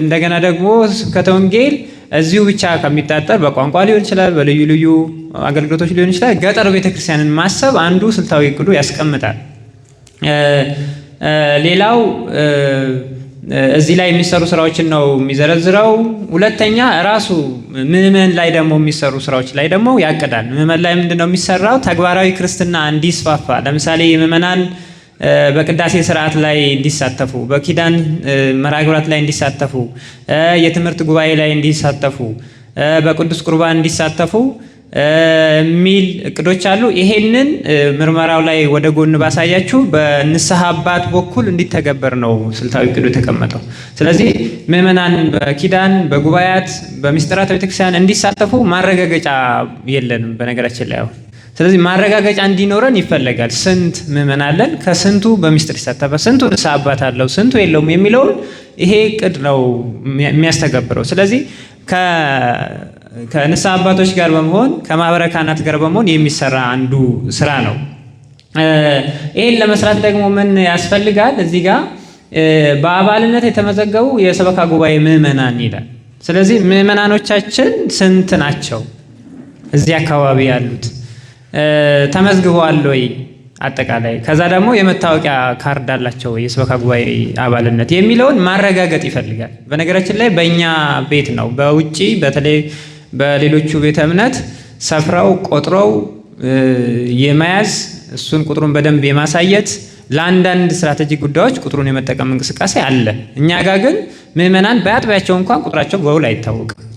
እንደገና ደግሞ ስብከተ ወንጌል እዚሁ ብቻ ከሚታጠር በቋንቋ ሊሆን ይችላል፣ በልዩ ልዩ አገልግሎቶች ሊሆን ይችላል። ገጠር ቤተክርስቲያንን ማሰብ አንዱ ስልታዊ እቅዱ ያስቀምጣል። ሌላው እዚህ ላይ የሚሰሩ ስራዎችን ነው የሚዘረዝረው። ሁለተኛ ራሱ ምዕመን ላይ ደግሞ የሚሰሩ ስራዎች ላይ ደግሞ ያቅዳል። ምዕመን ላይ ምንድነው የሚሰራው? ተግባራዊ ክርስትና እንዲስፋፋ፣ ለምሳሌ ምዕመናን በቅዳሴ ስርዓት ላይ እንዲሳተፉ፣ በኪዳን መርሐ ግብራት ላይ እንዲሳተፉ፣ የትምህርት ጉባኤ ላይ እንዲሳተፉ፣ በቅዱስ ቁርባን እንዲሳተፉ የሚል እቅዶች አሉ። ይሄንን ምርመራው ላይ ወደ ጎን ባሳያችሁ በንስሐ አባት በኩል እንዲተገበር ነው ስልታዊ እቅዱ የተቀመጠው። ስለዚህ ምዕመናን በኪዳን በጉባኤያት በምስጢራተ ቤተክርስቲያን እንዲሳተፉ ማረጋገጫ የለንም በነገራችን ላይ አሁን። ስለዚህ ማረጋገጫ እንዲኖረን ይፈለጋል። ስንት ምዕመን አለን፣ ከስንቱ በምስጢር ይሳተፋል፣ ስንቱ ንስሐ አባት አለው፣ ስንቱ የለውም የሚለውን ይሄ እቅድ ነው የሚያስተገብረው። ስለዚህ ከንስሐ አባቶች ጋር በመሆን ከማህበረ ካህናት ጋር በመሆን የሚሰራ አንዱ ስራ ነው። ይህን ለመስራት ደግሞ ምን ያስፈልጋል? እዚህ ጋር በአባልነት የተመዘገቡ የሰበካ ጉባኤ ምዕመናን ይላል። ስለዚህ ምዕመናኖቻችን ስንት ናቸው? እዚህ አካባቢ ያሉት ተመዝግበዋል ወይ? አጠቃላይ ከዛ ደግሞ የመታወቂያ ካርድ አላቸው የሰበካ ጉባኤ አባልነት የሚለውን ማረጋገጥ ይፈልጋል። በነገራችን ላይ በእኛ ቤት ነው። በውጪ በተለይ በሌሎቹ ቤተ እምነት ሰፍረው ቆጥረው የመያዝ እሱን ቁጥሩን በደንብ የማሳየት ለአንዳንድ ስትራቴጂክ ጉዳዮች ቁጥሩን የመጠቀም እንቅስቃሴ አለ። እኛ ጋር ግን ምዕመናን በአጥቢያቸው እንኳን ቁጥራቸው በውል አይታወቁም።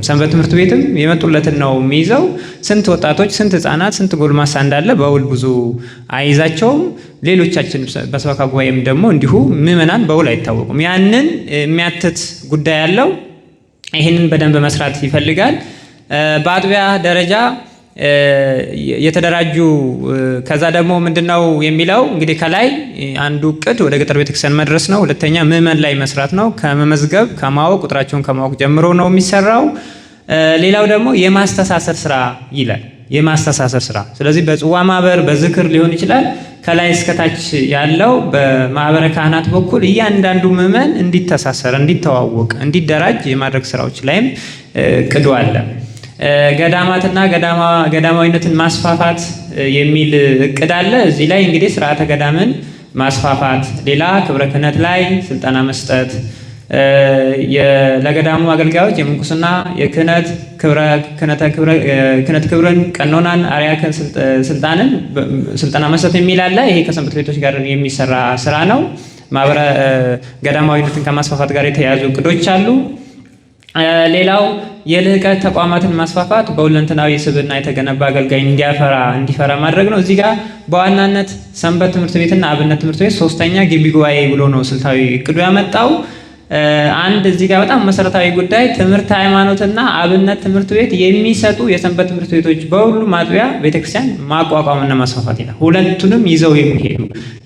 ሰንበት ትምህርት ቤትም የመጡለትን ነው የሚይዘው። ስንት ወጣቶች፣ ስንት ህፃናት፣ ስንት ጎልማሳ እንዳለ በውል ብዙ አይዛቸውም። ሌሎቻችን በሰበካ ጉባኤም ደግሞ እንዲሁ ምዕመናን በውል አይታወቁም። ያንን የሚያትት ጉዳይ ያለው ይህንን በደንብ መስራት ይፈልጋል። በአጥቢያ ደረጃ የተደራጁ ከዛ ደግሞ ምንድነው የሚለው እንግዲህ ከላይ አንዱ እቅድ ወደ ገጠር ቤተክርስቲያን መድረስ ነው። ሁለተኛ ምዕመን ላይ መስራት ነው። ከመመዝገብ ከማወቅ ቁጥራቸውን ከማወቅ ጀምሮ ነው የሚሰራው። ሌላው ደግሞ የማስተሳሰር ስራ ይላል። የማስተሳሰር ስራ ስለዚህ በጽዋ ማህበር በዝክር ሊሆን ይችላል። ከላይ እስከታች ያለው በማህበረ ካህናት በኩል እያንዳንዱ ምዕመን እንዲተሳሰር፣ እንዲተዋወቅ፣ እንዲደራጅ የማድረግ ስራዎች ላይም እቅዱ አለ። ገዳማትና ገዳማዊነትን ማስፋፋት የሚል እቅድ አለ። እዚህ ላይ እንግዲህ ስርዓተ ገዳምን ማስፋፋት፣ ሌላ ክብረ ክህነት ላይ ስልጠና መስጠት፣ ለገዳሙ አገልጋዮች የምንኩስና የክህነት ክብርን፣ ቀኖናን፣ አርያ ስልጣንን ስልጠና መስጠት የሚል አለ። ይሄ ከሰንበት ቤቶች ጋር የሚሰራ ስራ ነው። ማህበረ ገዳማዊነትን ከማስፋፋት ጋር የተያያዙ እቅዶች አሉ። ሌላው የልህቀት ተቋማትን ማስፋፋት፣ በሁለንተናዊ ስብዕና የተገነባ አገልጋይ እንዲፈራ ማድረግ ነው። እዚህ ጋር በዋናነት ሰንበት ትምህርት ቤትና አብነት ትምህርት ቤት፣ ሶስተኛ ግቢ ጉባኤ ብሎ ነው ስልታዊ እቅዱ ያመጣው። አንድ እዚህ ጋር በጣም መሰረታዊ ጉዳይ ትምህርት ሃይማኖትና አብነት ትምህርት ቤት የሚሰጡ የሰንበት ትምህርት ቤቶች በሁሉም አጥቢያ ቤተክርስቲያን ማቋቋምና ማስፋፋት ይላል። ሁለቱንም ይዘው የሚሄዱ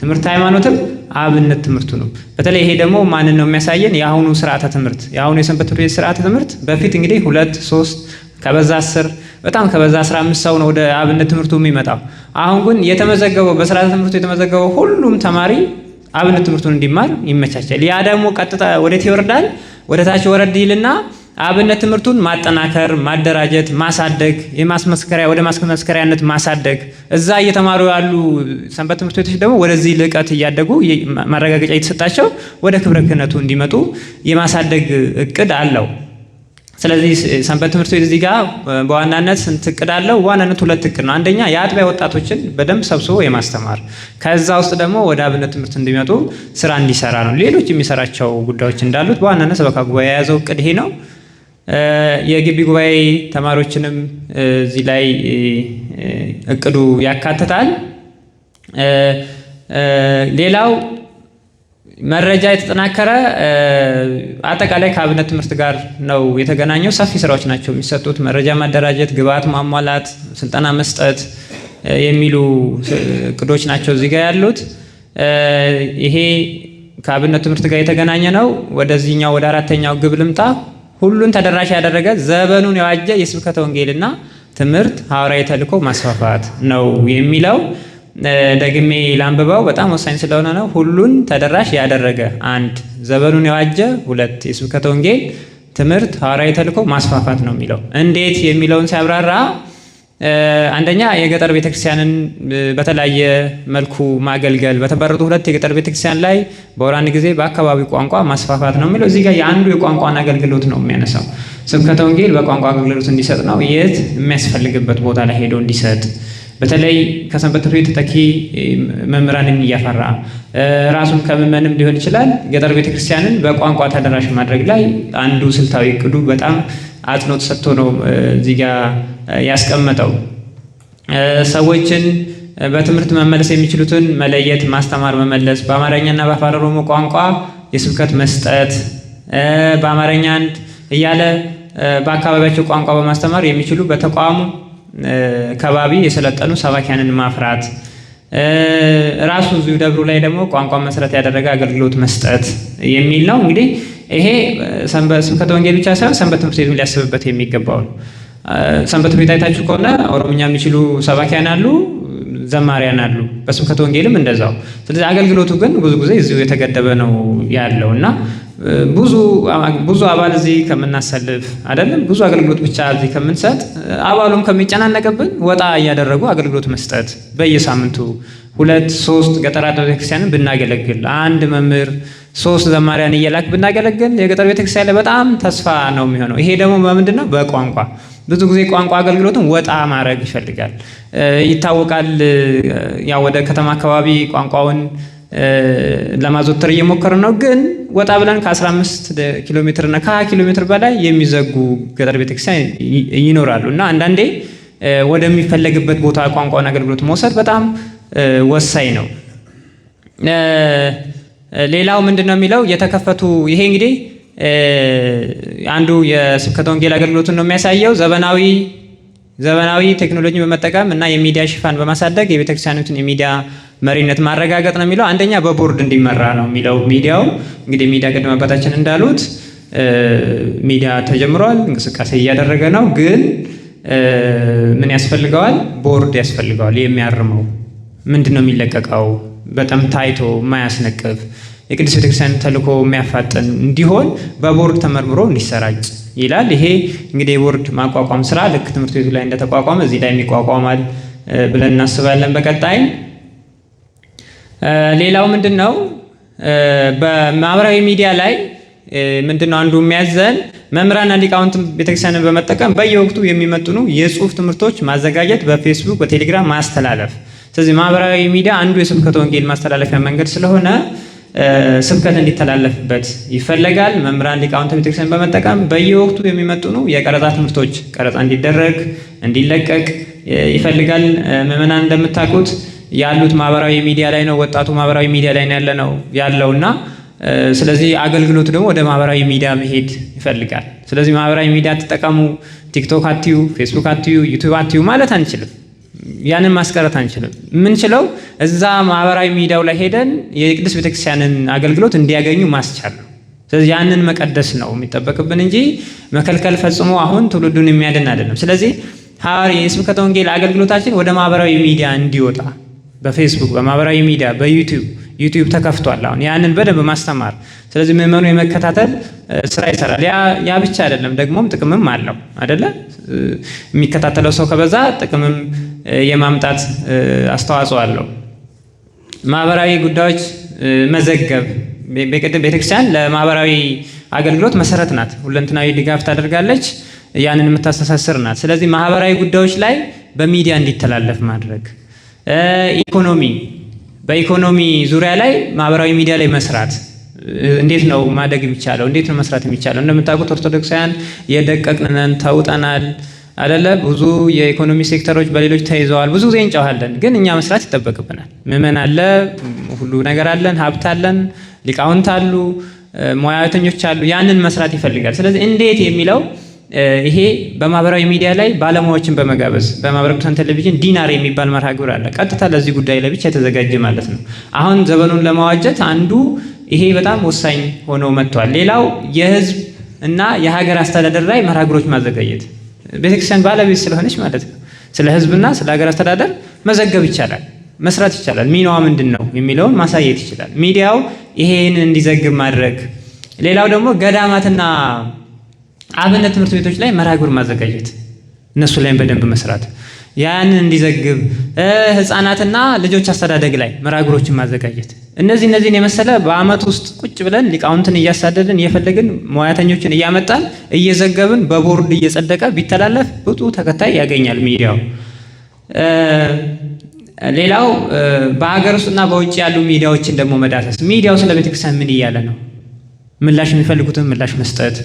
ትምህርት ሃይማኖትም አብነት ትምህርቱንም። በተለይ ይሄ ደግሞ ማንን ነው የሚያሳየን? የአሁኑ ስርዓተ ትምህርት የአሁኑ የሰንበት ትምህርት ቤት ስርዓተ ትምህርት በፊት እንግዲህ 2 3 ከበዛ 10 በጣም ከበዛ 15 ሰው ነው ወደ አብነት ትምህርቱ የሚመጣው። አሁን ግን የተመዘገበው በስርዓተ ትምህርቱ የተመዘገበው ሁሉም ተማሪ አብነት ትምህርቱን እንዲማር ይመቻቻል። ያ ደግሞ ቀጥታ ወዴት ይወርዳል? ወደ ታች ወረድ ይልና አብነት ትምህርቱን ማጠናከር፣ ማደራጀት፣ ማሳደግ፣ ወደ ማስመስከሪያነት ማሳደግ፣ እዛ እየተማሩ ያሉ ሰንበት ትምህርት ቤቶች ደግሞ ወደዚህ ልቀት እያደጉ ማረጋገጫ የተሰጣቸው ወደ ክብረ ክህነቱ እንዲመጡ የማሳደግ እቅድ አለው። ስለዚህ ሰንበት ትምህርት ቤት እዚህ ጋር በዋናነት ስንት እቅድ አለው? በዋናነት 2 እቅድ ነው። አንደኛ የአጥቢያ ወጣቶችን በደንብ ሰብስቦ የማስተማር፣ ከዛ ውስጥ ደግሞ ወደ አብነት ትምህርት እንዲመጡ ስራ እንዲሰራ ነው። ሌሎች የሚሰራቸው ጉዳዮች እንዳሉት በዋናነት ሰበካ ጉባኤ የያዘው እቅድ ይሄ ነው። የግቢ ጉባኤ ተማሪዎችንም እዚህ ላይ እቅዱ ያካትታል። ሌላው መረጃ የተጠናከረ አጠቃላይ ከአብነት ትምህርት ጋር ነው የተገናኘው። ሰፊ ስራዎች ናቸው የሚሰጡት። መረጃ ማደራጀት፣ ግብዓት ማሟላት፣ ስልጠና መስጠት የሚሉ እቅዶች ናቸው እዚህ ጋር ያሉት። ይሄ ከአብነት ትምህርት ጋር የተገናኘ ነው። ወደዚህኛው ወደ 4ኛው ግብ ልምጣ። ሁሉን ተደራሽ ያደረገ ዘመኑን የዋጀ የስብከተ ወንጌልና ትምህርት ሐዋርያዊ ተልእኮ ማስፋፋት ነው የሚለው። ደግሜ ላንብበው በጣም ወሳኝ ስለሆነ ነው። ሁሉን ተደራሽ ያደረገ 1 ዘመኑን የዋጀ 2 የስብከተ ወንጌል ትምህርት ሐዋርያዊ ተልእኮ ማስፋፋት ነው የሚለው። እንዴት የሚለውን ሲያብራራ አንደኛ የገጠር ቤተክርስቲያንን በተለያየ መልኩ ማገልገል፣ በተመረጡ 2 የገጠር ቤተክርስቲያን ላይ በወር 1 ጊዜ በአካባቢው ቋንቋ ማስፋፋት ነው የሚለው። እዚህ ጋር የአንዱ የቋንቋን አገልግሎት ነው የሚያነሳው። ስብከተ ወንጌል በቋንቋ አገልግሎት እንዲሰጥ ነው። የት የሚያስፈልግበት ቦታ ላይ ሄዶ እንዲሰጥ፣ በተለይ ከሰንበት ትምህርት ቤት ተተኪ መምህራንን እያፈራ ራሱን ከምዕመንም ሊሆን ይችላል ገጠር ቤተክርስቲያንን በቋንቋ ተደራሽ ማድረግ ላይ አንዱ ስልታዊ እቅዱ በጣም አጽንኦት ሰጥቶ ነው እዚህ ጋር ያስቀመጠው። ሰዎችን በትምህርት መመለስ የሚችሉትን መለየት፣ ማስተማር፣ መመለስ፣ በአማርኛና በአፋን ኦሮሞ ቋንቋ የስብከት መስጠት፣ በአማርኛ እያለ በአካባቢያቸው ቋንቋ በማስተማር የሚችሉ በተቋሙ ከባቢ የሰለጠኑ ሰባኪያንን ማፍራት፣ ራሱ እዚሁ ደብሩ ላይ ደግሞ ቋንቋ መሰረት ያደረገ አገልግሎት መስጠት የሚል ነው። እንግዲህ ይሄ ስብከተ ወንጌል ብቻ ሳይሆን ሰንበት ትምህርት ቤቱ ሊያስብበት የሚገባው ነው። ሰንበት ትምህርት ቤት አይታችሁ ከሆነ ኦሮምኛ የሚችሉ ሰባኪያን አሉ፣ ዘማሪያን አሉ። በስብከተ ወንጌልም እንደዛው። ስለዚህ አገልግሎቱ ግን ብዙ ጊዜ እዚሁ የተገደበ ነው ያለው እና ብዙ አባል እዚህ ከምናሰልፍ አይደለም ብዙ አገልግሎት ብቻ እዚህ ከምንሰጥ አባሉም ከሚጨናነቅብን ወጣ እያደረጉ አገልግሎት መስጠት በየሳምንቱ 2-3 ገጠራት ቤተክርስቲያንን ብናገለግል 1 መምህር 3 ዘማሪያን እየላክ ብናገለግል የገጠር ቤተክርስቲያን ላይ በጣም ተስፋ ነው የሚሆነው። ይሄ ደግሞ በምንድን ነው? በቋንቋ ብዙ ጊዜ ቋንቋ አገልግሎትን ወጣ ማድረግ ይፈልጋል። ይታወቃል። ያው ወደ ከተማ አካባቢ ቋንቋውን ለማዘውተር እየሞከርን ነው። ግን ወጣ ብለን ከ15 ኪሎ ሜትር እና ከ20 ኪሎ ሜትር በላይ የሚዘጉ ገጠር ቤተክርስቲያን ይኖራሉ እና አንዳንዴ ወደሚፈለግበት ቦታ ቋንቋውን አገልግሎት መውሰድ በጣም ወሳኝ ነው። ሌላው ምንድነው የሚለው የተከፈቱ ይሄ እንግዲህ አንዱ የስብከተ ወንጌል አገልግሎትን ነው የሚያሳየው። ዘመናዊ ቴክኖሎጂ በመጠቀም እና የሚዲያ ሽፋን በማሳደግ የቤተክርስቲያኑን የሚዲያ መሪነት ማረጋገጥ ነው የሚለው። አንደኛ በቦርድ እንዲመራ ነው የሚለው። ሚዲያው እንግዲህ ሚዲያ ቅድም አባታችን እንዳሉት ሚዲያ ተጀምሯል፣ እንቅስቃሴ እያደረገ ነው። ግን ምን ያስፈልገዋል? ቦርድ ያስፈልገዋል። የሚያርመው ምንድነው የሚለቀቀው በጣም ታይቶ የማያስነቅፍ የቅድስት ቤተክርስቲያን ተልእኮ የሚያፋጥን እንዲሆን በቦርድ ተመርምሮ እንዲሰራጭ ይላል። ይሄ እንግዲህ የቦርድ ማቋቋም ስራ ልክ ትምህርት ቤቱ ላይ እንደተቋቋመ እዚህ ላይ የሚቋቋማል ብለን እናስባለን በቀጣይ። ሌላው ምንድነው በማህበራዊ ሚዲያ ላይ ምንድነው አንዱ የሚያዘን መምህራንና ሊቃውንት ቤተክርስቲያንን በመጠቀም በየወቅቱ የሚመጥኑ የጽሁፍ ትምህርቶች ማዘጋጀት፣ በፌስቡክ በቴሌግራም ማስተላለፍ። ስለዚህ ማህበራዊ ሚዲያ አንዱ የስብከተ ወንጌል ማስተላለፊያ መንገድ ስለሆነ ስብከት እንዲተላለፍበት ይፈለጋል። መምህራን ሊቃውንት ቤተክርስቲያን በመጠቀም በየወቅቱ የሚመጥኑ የቀረጻ ትምህርቶች ቀረጻ እንዲደረግ እንዲለቀቅ ይፈልጋል። ምዕመናን እንደምታውቁት ያሉት ማህበራዊ ሚዲያ ላይ ነው። ወጣቱ ማህበራዊ ሚዲያ ላይ ነው ያለውና ስለዚህ አገልግሎቱ ደግሞ ወደ ማህበራዊ ሚዲያ መሄድ ይፈልጋል። ስለዚህ ማህበራዊ ሚዲያ ተጠቀሙ፣ ቲክቶክ አትዩ፣ ፌስቡክ አትዩ፣ ዩቲዩብ አትዩ ማለት አንችልም። ያንን ማስቀረት አንችልም። የምንችለው እዛ ማህበራዊ ሚዲያው ላይ ሄደን የቅድስት ቤተክርስቲያንን አገልግሎት እንዲያገኙ ማስቻል ነው። ስለዚህ ያንን መቀደስ ነው የሚጠበቅብን እንጂ መከልከል ፈጽሞ አሁን ትውልዱን የሚያድን አይደለም። ስለዚህ የስብከተ ወንጌል አገልግሎታችን ወደ ማህበራዊ ሚዲያ እንዲወጣ በፌስቡክ፣ በማህበራዊ ሚዲያ፣ በዩቲዩብ ተከፍቷል። አሁን ያንን በደንብ ማስተማር። ስለዚህ ምዕመኑ የመከታተል ስራ ይሰራል። ያ ብቻ አይደለም፣ ደግሞም ጥቅምም አለው አይደለ? የሚከታተለው ሰው ከበዛ ጥቅምም የማምጣት አስተዋጽኦ አለው። ማህበራዊ ጉዳዮች መዘገብ። ቤተክርስቲያን ለማህበራዊ አገልግሎት መሰረት ናት። ሁለንተናዊ ድጋፍ ታደርጋለች፣ ያንን የምታስተሳስር ናት። ስለዚህ ማህበራዊ ጉዳዮች ላይ በሚዲያ እንዲተላለፍ ማድረግ። በኢኮኖሚ ዙሪያ ላይ ማህበራዊ ሚዲያ ላይ መስራት። እንዴት ነው ማደግ የሚቻለው? እንዴት ነው መስራት የሚቻለው? እንደምታውቁት ኦርቶዶክሳውያን የደቀቅነን ተውጠናል አይደለ? ብዙ የኢኮኖሚ ሴክተሮች በሌሎች ተይዘዋል። ብዙ ጊዜ እንጨዋለን፣ ግን እኛ መስራት ይጠበቅብናል። ምዕመን አለ፣ ሁሉ ነገር አለን፣ ሀብት አለን፣ ሊቃውንት አሉ፣ ሙያተኞች አሉ። ያንን መስራት ይፈልጋል። ስለዚህ እንዴት የሚለው ይሄ በማህበራዊ ሚዲያ ላይ ባለሙያዎችን በመጋበዝ በማህበረ ቅዱሳን ቴሌቪዥን ዲናር የሚባል መርሃ ግብር አለ። ቀጥታ ለዚህ ጉዳይ ላይ ብቻ የተዘጋጀ ማለት ነው። አሁን ዘመኑን ለማዋጀት አንዱ ይሄ በጣም ወሳኝ ሆኖ መጥቷል። ሌላው የህዝብ እና የሀገር አስተዳደር ላይ መርሃ ግብሮች ማዘጋጀት። ቤተክርስቲያን ባለቤት ስለሆነች ማለት ነው። ስለ ህዝብና ስለ ሀገር አስተዳደር መዘገብ ይቻላል። መስራት ይቻላል። ሚናዋ ምንድን ነው የሚለውን ማሳየት ይችላል። ሚዲያው ይሄን እንዲዘግብ ማድረግ። ሌላው ደግሞ ገዳማትና አብነት ትምህርት ቤቶች ላይ መርሃ ግብር ማዘጋጀት፣ እነሱ ላይም በደንብ መስራት፣ ያንን እንዲዘግብ። ህፃናትና ልጆች አስተዳደግ ላይ መርሃ ግብሮችን ማዘጋጀት። እነዚህን የመሰለ በአመት ውስጥ ቁጭ ብለን ሊቃውንትን እያሳደድን እየፈለግን ሙያተኞችን እያመጣን እየዘገብን በቦርድ እየጸደቀ ቢተላለፍ ብዙ ተከታይ ያገኛል ሚዲያው። ሌላው በሀገር ውስጥና በውጭ ያሉ ሚዲያዎችን ደግሞ መዳሰስ። ሚዲያው ስለ ቤተክርስቲያን ምን እያለ ነው? ምላሽ የሚፈልጉትን ምላሽ መስጠት፣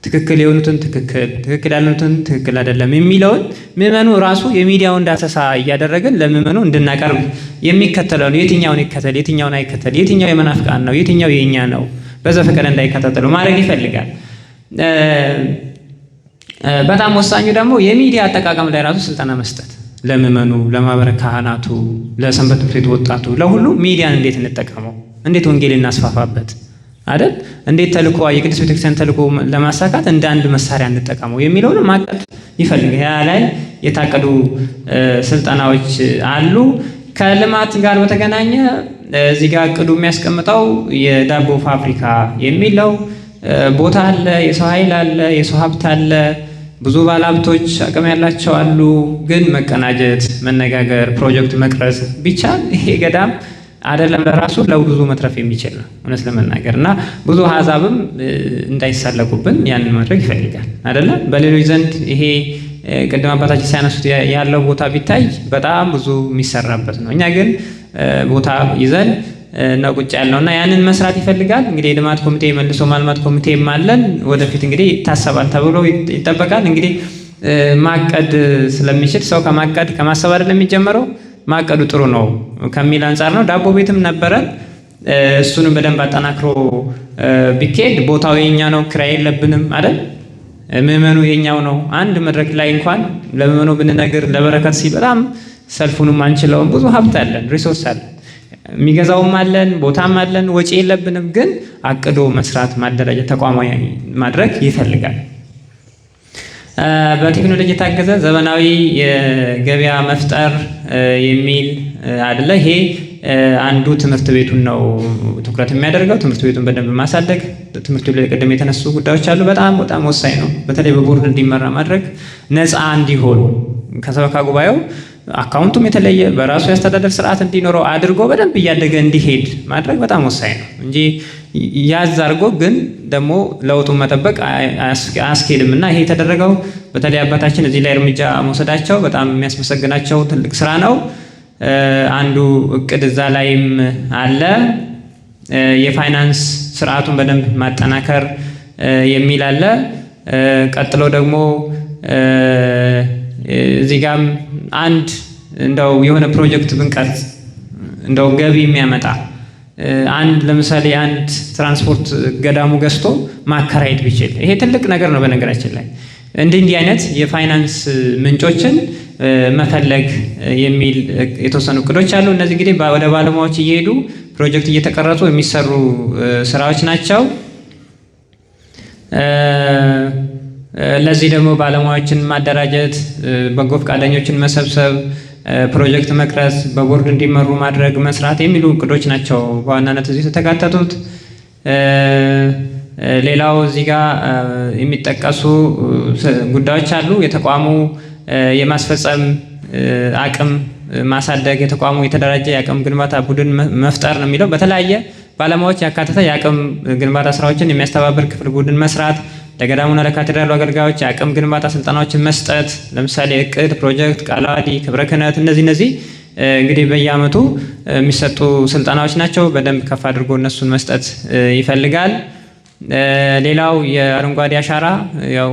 ትክክል የሆኑትን ትክክል ያልሆኑትን ትክክል አይደለም የሚለውን ምዕመኑ ራሱ የሚዲያውን ዳሰሳ እያደረግን ለምዕመኑ እንድናቀርብ የሚከተለውን የትኛውን ይከተል የትኛውን አይከተል፣ የትኛው የመናፍቃን ነው የትኛው የኛ ነው በዘፈቀደ እንዳይከታተሉ ማድረግ ይፈልጋል። በጣም ወሳኙ ደግሞ የሚዲያ አጠቃቀም ላይ ራሱ ስልጠና መስጠት ለምዕመኑ፣ ለማህበረ ካህናቱ፣ ለሰንበት ትምህርት ቤት ወጣቱ፣ ለሁሉ ሚዲያን እንዴት እንጠቀመው፣ እንዴት ወንጌል እናስፋፋበት አይደል፣ እንዴት ተልእኮ የቅድስት ቤተክርስቲያን ተልእኮ ለማሳካት እንደ አንድ መሳሪያ እንጠቀመው የሚለውን ማቀድ ይፈልጋል። ያ ላይ የታቀዱ ስልጠናዎች አሉ። ከልማት ጋር በተገናኘ እዚህ ጋር እቅዱ የሚያስቀምጠው የዳቦ ፋብሪካ የሚለው ቦታ አለ፣ የሰው ኃይል አለ፣ የሰው ሀብት አለ፣ ብዙ ባለሀብቶች አቅም ያላቸው አሉ። ግን መቀናጀት፣ መነጋገር፣ ፕሮጀክት መቅረጽ ቢቻል ይሄ ገዳም አይደለም ለራሱ ለብዙ መትረፍ የሚችል ነው እውነት ለመናገር እና ብዙ አሕዛብም እንዳይሳለቁብን ያንን ማድረግ ይፈልጋል አይደለ። በሌሎች ዘንድ ይሄ ቅድም አባታችን ሲያነሱት ያለው ቦታ ቢታይ በጣም ብዙ የሚሰራበት ነው። እኛ ግን ቦታ ይዘን ነው ቁጭ ያልነው እና ያንን መስራት ይፈልጋል። እንግዲህ የልማት ኮሚቴ መልሶ ማልማት ኮሚቴም አለን። ወደፊት እንግዲህ ይታሰባል ተብሎ ይጠበቃል። እንግዲህ ማቀድ ስለሚችል ሰው ከማሰብ አይደለም የሚጀምረው። ማቀዱ ጥሩ ነው ከሚል አንጻር ነው። ዳቦ ቤትም ነበረን። እሱንም በደንብ አጠናክሮ ቢኬድ ቦታው የኛ ነው፣ ክራይ የለብንም አይደል። ምዕመኑ የኛው ነው። አንድ መድረክ ላይ እንኳን ለምዕመኑ ብንነግር ለበረከት ሲል በጣም ሰልፉንም አንችለውም። ብዙ ሀብት አለን፣ ሪሶርስ አለን፣ የሚገዛውም አለን፣ ቦታም አለን፣ ወጪ የለብንም። ግን አቅዶ መስራት፣ ማደራጀት፣ ተቋማዊ ማድረግ ይፈልጋል። በቴክኖሎጂ የታገዘ ዘመናዊ የገበያ መፍጠር የሚል አለ። ይሄ አንዱ ትምህርት ቤቱን ነው ትኩረት የሚያደርገው። ትምህርት ቤቱን በደንብ ማሳደግ። ትምህርት ቤቱ ላይ ቀደም የተነሱ ጉዳዮች አሉ። በጣም ወሳኝ ነው። በተለይ በቦርድ እንዲመራ ማድረግ፣ ነፃ እንዲሆኑ ከሰበካ ጉባኤው አካውንቱም የተለየ በራሱ የአስተዳደር ስርዓት እንዲኖረው አድርጎ በደንብ እያደገ እንዲሄድ ማድረግ በጣም ወሳኝ ነው እንጂ ያዝ አድርጎ ግን ደግሞ ለውጡን መጠበቅ አያስኬድም እና ይሄ የተደረገው በተለይ አባታችን እዚህ ላይ እርምጃ መውሰዳቸው በጣም የሚያስመሰግናቸው ትልቅ ስራ ነው። አንዱ እቅድ እዛ ላይም አለ። የፋይናንስ ስርዓቱን በደንብ ማጠናከር የሚል አለ። ቀጥሎ ደግሞ እዚህ ጋም አንድ እንደው የሆነ ፕሮጀክት ብንቀርጽ እንደው ገቢ የሚያመጣ አንድ ለምሳሌ አንድ ትራንስፖርት ገዳሙ ገዝቶ ማከራየት ቢችል ይሄ ትልቅ ነገር ነው። በነገራችን ላይ እንዲህ አይነት የፋይናንስ ምንጮችን መፈለግ የሚል የተወሰኑ እቅዶች አሉ። እነዚህ እንግዲህ ወደ ባለሙያዎች እየሄዱ ፕሮጀክት እየተቀረጹ የሚሰሩ ስራዎች ናቸው። ለዚህ ደግሞ ባለሙያዎችን ማደራጀት፣ በጎ ፈቃደኞችን መሰብሰብ፣ ፕሮጀክት መቅረጽ፣ በቦርድ እንዲመሩ ማድረግ፣ መስራት የሚሉ እቅዶች ናቸው በዋናነት እዚህ የተካተቱት። ሌላው እዚህ ጋር የሚጠቀሱ ጉዳዮች አሉ። የተቋሙ የማስፈጸም አቅም ማሳደግ፣ የተቋሙ የተደራጀ የአቅም ግንባታ ቡድን መፍጠር ነው የሚለው። በተለያየ ባለሙያዎች ያካተተ የአቅም ግንባታ ስራዎችን የሚያስተባብር ክፍል ቡድን መስራት፣ ለገዳሙና ለካቴድራሉ አገልጋዮች የአቅም ግንባታ ስልጠናዎችን መስጠት፣ ለምሳሌ እቅድ፣ ፕሮጀክት፣ ቃለ ዓዋዲ፣ ክብረ ክህነት፣ እነዚህ እንግዲህ በየዓመቱ የሚሰጡ ስልጠናዎች ናቸው። በደንብ ከፍ አድርጎ እነሱን መስጠት ይፈልጋል። ሌላው የአረንጓዴ አሻራ ያው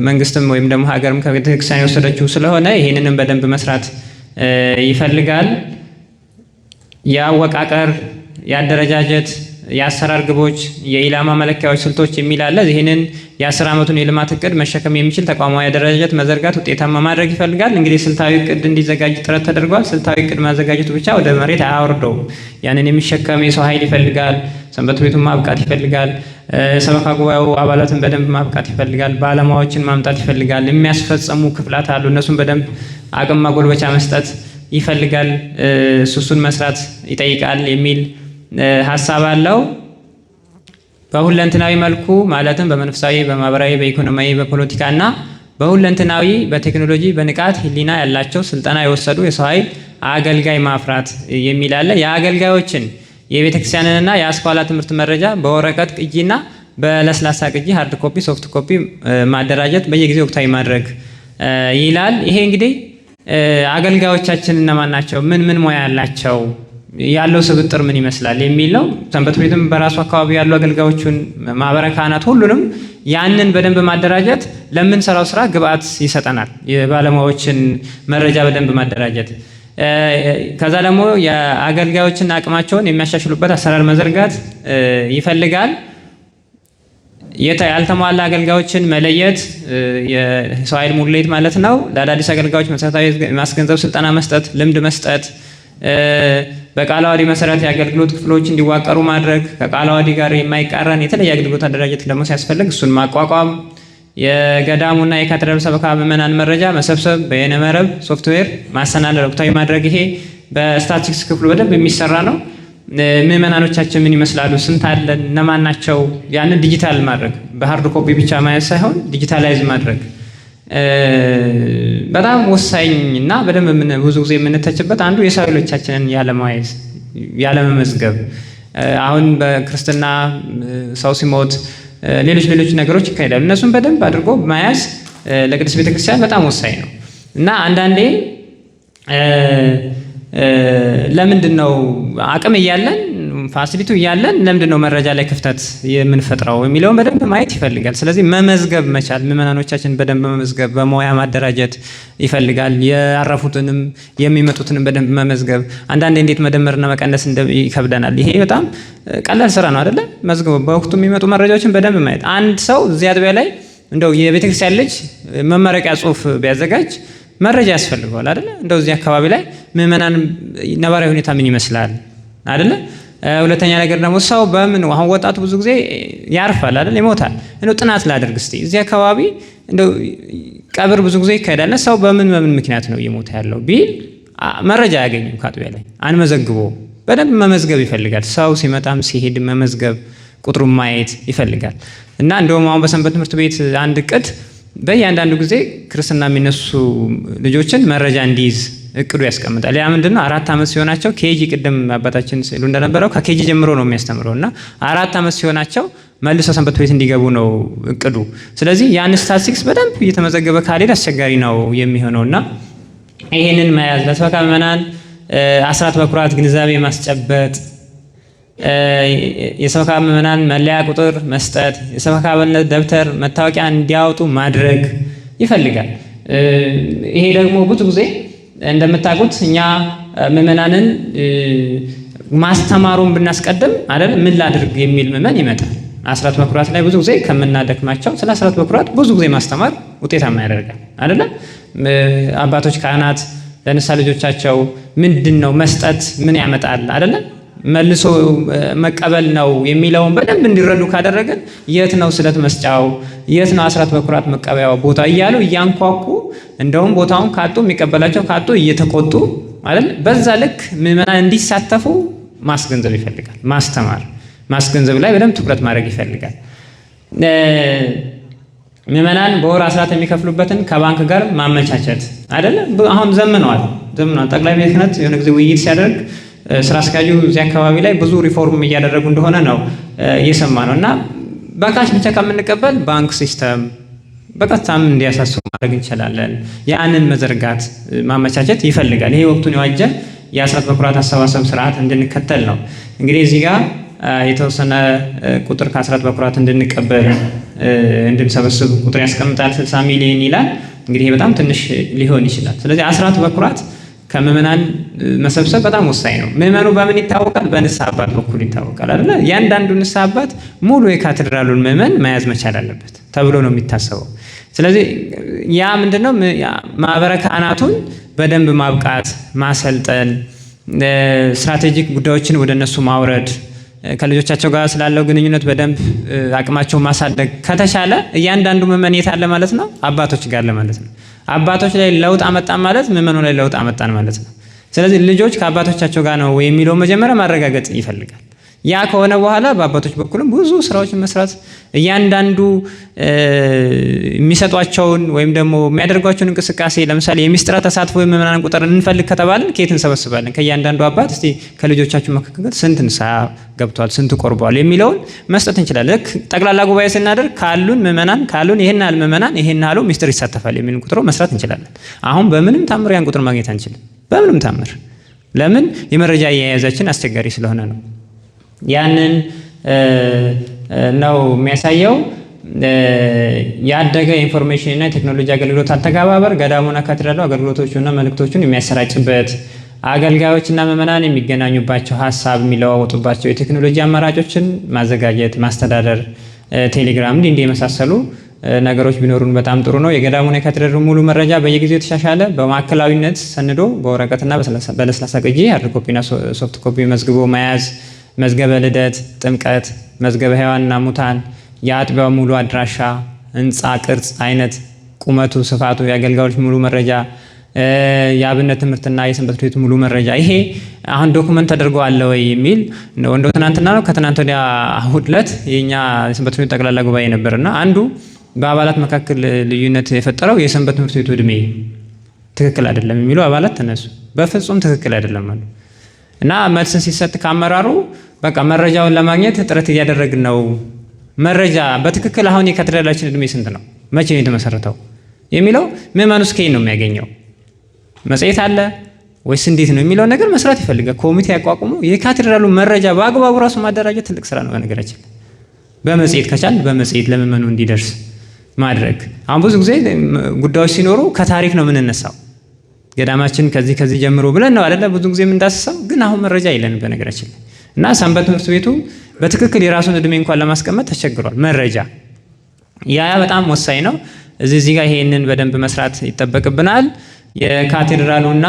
መንግስትም ወይም ደግሞ ሀገርም ከቤተክርስቲያን የወሰደችው ስለሆነ ይህንንም በደንብ መስራት ይፈልጋል። የአወቃቀር፣ የአደረጃጀት፣ የአሰራር ግቦች፣ የኢላማ መለኪያዎች፣ ስልቶች የሚል አለ። ይህንን የ10 ዓመቱን የልማት እቅድ መሸከም የሚችል ተቋማዊ አደረጃጀት መዘርጋት፣ ውጤታማ ማድረግ ይፈልጋል። እንግዲህ ስልታዊ እቅድ እንዲዘጋጅ ጥረት ተደርጓል። ስልታዊ እቅድ ማዘጋጀቱ ብቻ ወደ መሬት አያወርደውም። ያንን የሚሸከም የሰው ኃይል ይፈልጋል። ሰንበት ቤቱን ማብቃት ይፈልጋል። ሰበካ ጉባኤው አባላትን በደንብ ማብቃት ይፈልጋል። ባለሙያዎችን ማምጣት ይፈልጋል። የሚያስፈጽሙ ክፍላት አሉ። እነሱን በደንብ አቅም ማጎልበቻ መስጠት ይፈልጋል፣ እሱን መስራት ይጠይቃል የሚል ሀሳብ አለው። በሁለንተናዊ መልኩ ማለትም በመንፈሳዊ፣ በማህበራዊ፣ በኢኮኖሚያዊ፣ በፖለቲካና በሁለንተናዊ በቴክኖሎጂ በንቃት ህሊና ያላቸው ስልጠና የወሰዱ የሰው ኃይል አገልጋይ ማፍራት የሚል አለ። የአገልጋዮችን የቤተክርስቲያንንና የአስኳላ ትምህርት መረጃ በወረቀት ቅጂና በለስላሳ ቅጂ ሃርድ ኮፒ፣ ሶፍት ኮፒ ማደራጀት፣ በየጊዜው ወቅታዊ ማድረግ ይላል። ይሄ እንግዲህ አገልጋዮቻችን እነማን ናቸው፣ ምን ሙያ ያላቸው፣ ያለው ስብጥር ምን ይመስላል የሚል ነው። ሰንበት ቤትም በራሱ አካባቢ ያሉ አገልጋዮቹን፣ ማህበረ ካህናት ሁሉንም ያንን በደንብ ማደራጀት ለምንሰራው ስራ ግብአት ይሰጠናል። የባለሙያዎችን መረጃ በደንብ ማደራጀት፣ ከዛ ደግሞ የአገልጋዮችን አቅማቸውን የሚያሻሽሉበት አሰራር መዘርጋት ይፈልጋል። ያልተሟላ አገልጋዮችን መለየት፣ የሰው ኃይል ሙሌት ማለት ነው። ለአዳዲስ አገልጋዮች መሰረታዊ ማስገንዘብ ስልጠና መስጠት፣ ልምድ መስጠት፣ በቃለ ዓዋዲ መሰረት የአገልግሎት ክፍሎች እንዲዋቀሩ ማድረግ፣ ከቃለ ዓዋዲ ጋር የማይቃረን የተለየ አገልግሎት አደራጀት ደግሞ ሲያስፈልግ እሱን ማቋቋም፣ የገዳሙና የካቴድራሉ ሰበካ ምዕመናን መረጃ መሰብሰብ፣ በየነ መረብ ሶፍትዌር ማሰናደድ፣ ወቅታዊ ማድረግ። ይሄ በስታቲስቲክስ ክፍሉ በደንብ የሚሰራ ነው። ምዕመናኖቻችን ምን ይመስላሉ፣ ስንት አለን፣ እነማን ናቸው፣ ያንን ዲጂታል ማድረግ፣ በሃርድ ኮፒ ብቻ ማየት ሳይሆን ዲጂታላይዝ ማድረግ በጣም ወሳኝ እና በደንብ ብዙ ጊዜ የምንተችበት አንዱ የሰው ኃይሎቻችንን ያለማየት ያለመመዝገብ። አሁን በክርስትና ሰው ሲሞት ሌሎች ነገሮች ይካሄዳሉ። እነሱን በደንብ አድርጎ መያዝ ለቅድስት ቤተክርስቲያን በጣም ወሳኝ ነው እና አንዳንዴ ለምንድን ነው አቅም እያለን ፋሲሊቱ እያለን ለምንድን ነው መረጃ ላይ ክፍተት የምንፈጥረው የሚለውን በደንብ ማየት ይፈልጋል። ስለዚህ መመዝገብ መቻል፣ ምዕመናኖቻችን በደንብ መመዝገብ፣ በሙያ ማደራጀት ይፈልጋል። ያረፉትንም የሚመጡትንም በደንብ መመዝገብ። አንዳንዴ እንዴት መደመርና መቀነስ ይከብደናል። ይሄ በጣም ቀላል ስራ ነው አይደለ? መዝገቡ በወቅቱ የሚመጡ መረጃዎችን በደንብ ማየት። አንድ ሰው እዚህ አጥቢያ ላይ እንደው የቤተክርስቲያን ልጅ መመረቂያ ጽሑፍ ቢያዘጋጅ መረጃ ያስፈልገዋል አይደለ? እንደው እዚህ አካባቢ ላይ ምዕመናን ነባራዊ ሁኔታ ምን ይመስላል አይደለ? ሁለተኛ ነገር ደግሞ ሰው በምን አሁን ወጣቱ ብዙ ጊዜ ያርፋል አይደል? ይሞታል። እንደው ጥናት ላድርግ እስቲ እዚህ አካባቢ እንደው ቀብር ብዙ ጊዜ ይካሄዳል። ሰው በምን ምክንያት ነው እየሞተ ያለው ቢል መረጃ አያገኝም። ከአጥቢያ ላይ አንመዘግቦ በደንብ መመዝገብ ይፈልጋል። ሰው ሲመጣም ሲሄድ መመዝገብ፣ ቁጥሩን ማየት ይፈልጋል። እና እንደውም አሁን በሰንበት ትምህርት ቤት አንድ እቅድ በእያንዳንዱ ጊዜ ክርስትና የሚነሱ ልጆችን መረጃ እንዲይዝ እቅዱ ያስቀምጣል። ያ ምንድነው? 4 ዓመት ሲሆናቸው ኬጂ፣ ቅድም አባታችን ሲሉ እንደነበረው ከኬጂ ጀምሮ ነው የሚያስተምረው እና 4 ዓመት ሲሆናቸው መልሶ ሰንበት ቤት እንዲገቡ ነው እቅዱ። ስለዚህ ያን ስታቲስቲክስ በደንብ እየተመዘገበ ካልሄድ አስቸጋሪ ነው የሚሆነው እና ይሄንን መያዝ፣ ለሰበካ ምዕመናን አስራት በኩራት ግንዛቤ ማስጨበጥ፣ የሰበካ ምዕመናን መለያ ቁጥር መስጠት፣ የሰበካ አባልነት ደብተር መታወቂያ እንዲያወጡ ማድረግ ይፈልጋል። ይሄ ደግሞ ብዙ ጊዜ እንደምታውቁት እኛ ምዕመናንን ማስተማሩን ብናስቀድም አይደል ምን ላድርግ የሚል ምዕመን ይመጣል። አስራት በኩራት ላይ ብዙ ጊዜ ከምናደክማቸው ስለ አስራት በኩራት ብዙ ጊዜ ማስተማር ውጤታማ ያደርጋል አይደል? አባቶች ካህናት ለንስሐ ልጆቻቸው ምንድን ነው መስጠት ምን ያመጣል አይደል? መልሶ መቀበል ነው የሚለውን በደንብ እንዲረዱ ካደረገን የት ነው ስለት መስጫው፣ የት ነው አስራት በኩራት መቀበያው ቦታ እያሉ እያንኳኩ እንደውም ቦታውን ካጡ የሚቀበላቸው ካጡ እየተቆጡ አይደል? በዛ ልክ ምዕመናን እንዲሳተፉ ማስገንዘብ ይፈልጋል። ማስገንዘብ ላይ በደንብ ትኩረት ማድረግ ይፈልጋል። ምዕመናን በወር አስራት የሚከፍሉበትን ከባንክ ጋር ማመቻቸት አይደል? አሁን ዘምነዋል። ጠቅላይ ቤተ ክህነት የሆነ ጊዜ ውይይት ሲያደርግ ስራ አስኪያጁ እዚህ አካባቢ ላይ ብዙ ሪፎርም እያደረጉ እንደሆነ ነው እየሰማ ነው እና በካሽ ብቻ ከምንቀበል ባንክ ሲስተም በቀጥታም እንዲያሳስቡ ማድረግ እንችላለን። ያንን መዘርጋት ማመቻቸት ይፈልጋል። ይሄ ወቅቱን የዋጀ የአስራት በኩራት አሰባሰብ ስርዓት እንድንከተል ነው። እንግዲህ እዚህ ጋር የተወሰነ ቁጥር ከአስራት በኩራት እንድንቀበል እንድንሰበስብ ቁጥር ያስቀምጣል። 60 ሚሊዮን ይላል። እንግዲህ በጣም ትንሽ ሊሆን ይችላል። ስለዚህ አስራት በኩራት ከምዕመናን መሰብሰብ በጣም ወሳኝ ነው። ምዕመኑ በምን ይታወቃል? በንስሐ አባት በኩል ይታወቃል አይደል? ያንዳንዱ ንስሐ አባት ሙሉ የካቴድራሉን ምዕመን መያዝ መቻል አለበት ተብሎ ነው የሚታሰበው። ስለዚህ ያ ምንድነው ማህበረ ካህናቱን በደንብ ማብቃት፣ ማሰልጠን፣ ስትራቴጂክ ጉዳዮችን ወደ እነሱ ማውረድ፣ ከልጆቻቸው ጋር ስላለው ግንኙነት በደንብ አቅማቸው ማሳደግ ከተቻለ እያንዳንዱ ምዕመን የት አለ ማለት ነው? አባቶች ጋር አለ ማለት ነው። አባቶች ላይ ለውጥ አመጣን ማለት ምዕመኑ ላይ ለውጥ አመጣን ማለት ነው። ስለዚህ ልጆች ከአባቶቻቸው ጋር ነው የሚለው መጀመሪያ ማረጋገጥ ይፈልጋል። ያ ከሆነ በኋላ በአባቶች በኩልም ብዙ ስራዎችን መስራት እያንዳንዱ የሚሰጧቸውን ወይም ደግሞ የሚያደርጓቸውን እንቅስቃሴ ለምሳሌ የሚስጥራ ተሳትፎ የምዕመናን ቁጥር እንፈልግ ከተባለን ከየት እንሰበስባለን? ከእያንዳንዱ አባት እስቲ ከልጆቻችሁ መካከል ስንት ንስሐ ገብቷል፣ ስንት ቆርቧል የሚለውን መስጠት እንችላለን። ልክ ጠቅላላ ጉባኤ ስናደርግ ካሉን ምዕመናን ካሉን ይሄን ያህል ምዕመናን ይሄን ያህል ሚስጥር ይሳተፋል የሚል ቁጥር መስራት እንችላለን። አሁን በምንም ታምር ያን ቁጥር ማግኘት አንችልም። በምንም ታምር። ለምን? የመረጃ አያያዛችን አስቸጋሪ ስለሆነ ነው። ያንን ነው የሚያሳየው። ያደገ የኢንፎርሜሽን እና የቴክኖሎጂ አገልግሎት አተገባበር ገዳሙና ካቴድራሉ አገልግሎቶቹና መልእክቶቹን የሚያሰራጭበት፣ አገልጋዮችና ምዕመናን የሚገናኙባቸው፣ ሀሳብ የሚለዋወጡባቸው የቴክኖሎጂ አማራጮችን ማዘጋጀት፣ ማስተዳደር፣ ቴሌግራም እንዲህ የመሳሰሉ ነገሮች ቢኖሩን በጣም ጥሩ ነው። የገዳሙና የካቴድራሉ ሙሉ መረጃ በየጊዜው የተሻሻለ በማዕከላዊነት ሰንዶ በወረቀትና በለስላሳ ቅጂ ሃርድ ኮፒና ሶፍት ኮፒ መዝግቦ መያዝ፣ መዝገበ ልደት፣ ጥምቀት፣ መዝገበ ሕያዋንና ሙታን፣ የአጥቢያው ሙሉ አድራሻ፣ ህንፃ፣ ቅርጽ፣ አይነት፣ ቁመቱ፣ ስፋቱ፣ የአገልጋዮች ሙሉ መረጃ፣ የአብነት ትምህርትና የሰንበት ቤቱ ሙሉ መረጃ። ይሄ አሁን ዶክመንት ተደርጎ አለ ወይ የሚል እንደው ትናንትና ነው ከትናንት ወዲያ እሑድ ዕለት የኛ የሰንበት ቤቱ ጠቅላላ ጉባኤ ነበርና አንዱ በአባላት መካከል ልዩነት የፈጠረው የሰንበት ትምህርት ቤቱ እድሜ ትክክል አይደለም የሚሉ አባላት ተነሱ። በፍጹም ትክክል አይደለም አሉ እና መልስ ሲሰጥ ካመራሩ በቃ መረጃውን ለማግኘት ጥረት እያደረግን ነው። መረጃ በትክክል አሁን የካቴድራላችን እድሜ ስንት ነው፣ መቼ ነው የተመሰረተው የሚለው ምዕመኑስ ከየት ነው የሚያገኘው? መጽሔት አለ ወይስ እንዴት ነው የሚለው ነገር መስራት ይፈልጋል። ኮሚቴ ያቋቁሙ የካቴድራሉ መረጃ በአግባቡ ራሱ ማደራጀት ትልቅ ስራ ነው። በነገራችን በመጽሔት ከቻል በመጽሔት ለምዕመኑ እንዲደርስ ማድረግ። አሁን ብዙ ጊዜ ጉዳዮች ሲኖሩ ከታሪክ ነው የምንነሳው። ገዳማችን ከዚህ ጀምሮ ብለን ነው አይደለ ብዙ ጊዜ የምንዳስሰው። ግን አሁን መረጃ የለንም በነገራችን እና ሰንበት ትምህርት ቤቱ በትክክል የራሱን እድሜ እንኳን ለማስቀመጥ ተቸግሯል። መረጃ ያ በጣም ወሳኝ ነው። እዚህ ጋር ይሄንን በደንብ መስራት ይጠበቅብናል። የካቴድራሉና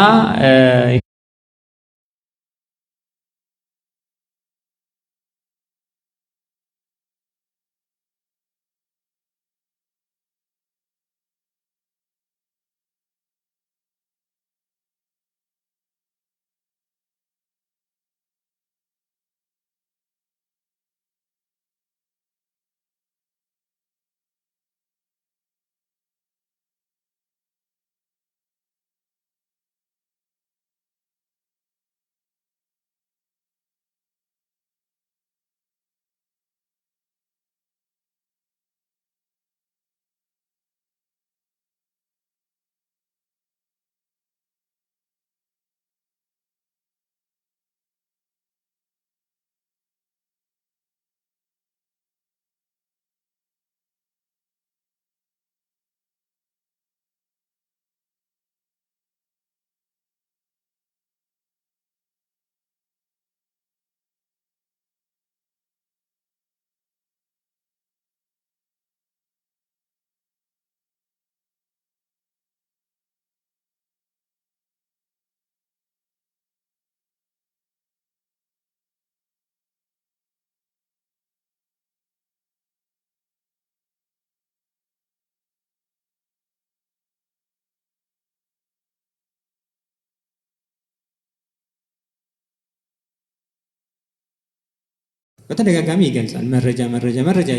በተደጋጋሚ ይገልጻል። መረጃ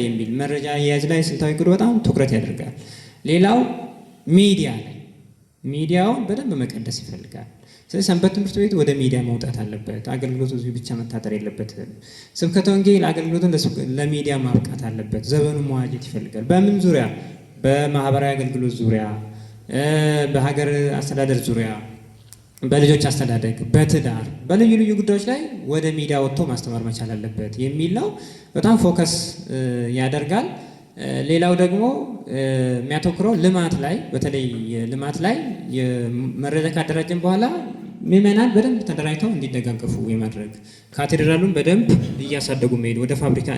የሚል መረጃ አያያዝ ላይ ስልታዊ እቅዱ በጣም ትኩረት ያደርጋል። ሌላው ሚዲያ ላይ ሚዲያውን በደንብ መቀደስ ይፈልጋል። ስለዚህ ሰንበት ትምህርት ቤት ወደ ሚዲያ መውጣት አለበት። አገልግሎቱ እዚሁ ብቻ መታጠር የለበትም። ስብከተ ወንጌል አገልግሎቱን ለሚዲያ ማብቃት አለበት። ዘመኑ መዋጀት ይፈልጋል። በምን ዙሪያ? በማህበራዊ አገልግሎት ዙሪያ፣ በሀገር አስተዳደር ዙሪያ፣ በልጆች አስተዳደግ፣ በትዳር፣ በልዩ ልዩ ጉዳዮች ላይ ወደ ሚዲያ ወጥቶ ማስተማር መቻል አለበት የሚል ነው። በጣም ፎከስ ያደርጋል። ሌላው ደግሞ የሚያተኩረው ልማት ላይ፣ በተለይ ልማት ላይ መረጃ ካደራጀን በኋላ ምዕመናን በደንብ ተደራጅተው እንዲደጋገፉ የማድረግ ካቴድራሉን በደንብ እያሳደጉ መሄድ ወደ ፋብሪካ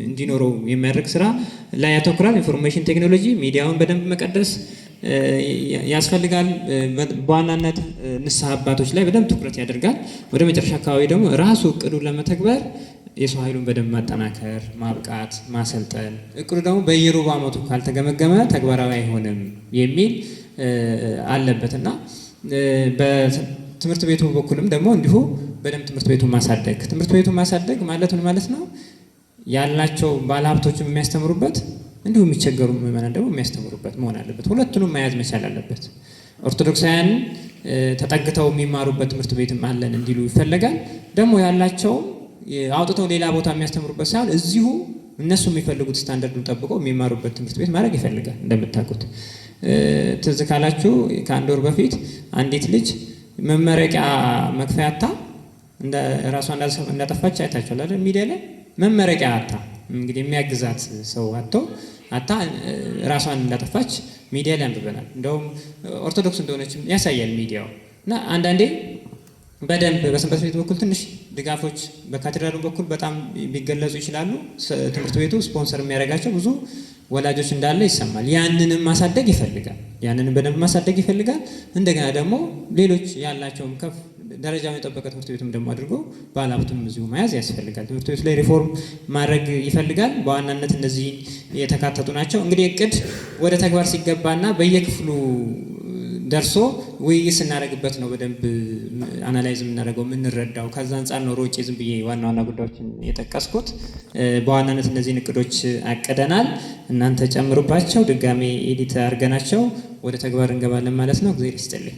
እንዲኖረው የሚያደርግ ስራ ላይ ያተኩራል። ኢንፎርሜሽን ቴክኖሎጂ ሚዲያውን በደንብ መቀደስ ያስፈልጋል። በዋናነት ንስሐ አባቶች ላይ በደንብ ትኩረት ያደርጋል። ወደ መጨረሻ አካባቢ ደግሞ ራሱ እቅዱን ለመተግበር የሰው ኃይሉን በደንብ ማጠናከር፣ ማብቃት፣ ማሰልጠን። እቅዱ ደግሞ በየሩብ ዓመቱ ካልተገመገመ ተግባራዊ አይሆንም የሚል አለበት እና በትምህርት ቤቱ በኩልም ደግሞ እንዲሁ በደንብ ትምህርት ቤቱን ማሳደግ። ትምህርት ቤቱን ማሳደግ ማለት ምን ማለት ነው? ያላቸው ባለሀብቶችም የሚያስተምሩበት እንዲሁ የሚቸገሩ ምዕመናን ደግሞ የሚያስተምሩበት መሆን አለበት። ሁለቱንም መያዝ መቻል አለበት። ኦርቶዶክሳውያን ተጠግተው የሚማሩበት ትምህርት ቤትም አለን እንዲሉ ይፈለጋል። ደግሞ ያላቸው አውጥተው ሌላ ቦታ የሚያስተምሩበት ሳይሆን እዚሁ እነሱ የሚፈልጉት ስታንዳርዱን ጠብቀው የሚማሩበት ትምህርት ቤት ማድረግ ይፈልጋል። እንደምታውቁት ትዝ ካላችሁ ከአንድ ወር በፊት አንዲት ልጅ መመረቂያ መክፈያ አታ ራሷ እንዳጠፋች አይታችኋል አይደል? ሚዲያ ላይ መመረቂያ አታ እንግዲህ የሚያግዛት ሰው አታ ራሷን እንዳጠፋች ሚዲያ ላይ አንብበናል። እንደውም ኦርቶዶክስ እንደሆነች ያሳያል ሚዲያው። እና አንዳንዴ በደንብ በሰንበት ቤት በኩል ትንሽ ድጋፎች በካቴድራሉ በኩል በጣም ሊገለጹ ይችላሉ። ትምህርት ቤቱ ስፖንሰር የሚያደርጋቸው ብዙ ወላጆች እንዳለ ይሰማል። ያንንም ማሳደግ ይፈልጋል። ያንንም በደንብ ማሳደግ ይፈልጋል። እንደገና ደግሞ ሌሎች ያላቸውም ከፍ ደረጃውን የጠበቀ ትምህርት ቤትም ደግሞ አድርጎ ባለሀብቱም እዚሁ መያዝ ያስፈልጋል። ትምህርት ቤቱ ላይ ሪፎርም ማድረግ ይፈልጋል። በዋናነት እነዚህ የተካተቱ ናቸው። እንግዲህ እቅድ ወደ ተግባር ሲገባና በየክፍሉ ደርሶ ውይይት ስናደርግበት ነው በደንብ አናላይዝ የምናደርገው የምንረዳው። ከዛ አንጻር ነው ሮጬ ዝም ብዬ ዋና ዋና ጉዳዮችን የጠቀስኩት። በዋናነት እነዚህን እቅዶች አቅደናል። እናንተ ጨምሩባቸው። ድጋሜ ኤዲት አድርገናቸው ወደ ተግባር እንገባለን ማለት ነው። እግዚአብሔር ይስጥልኝ።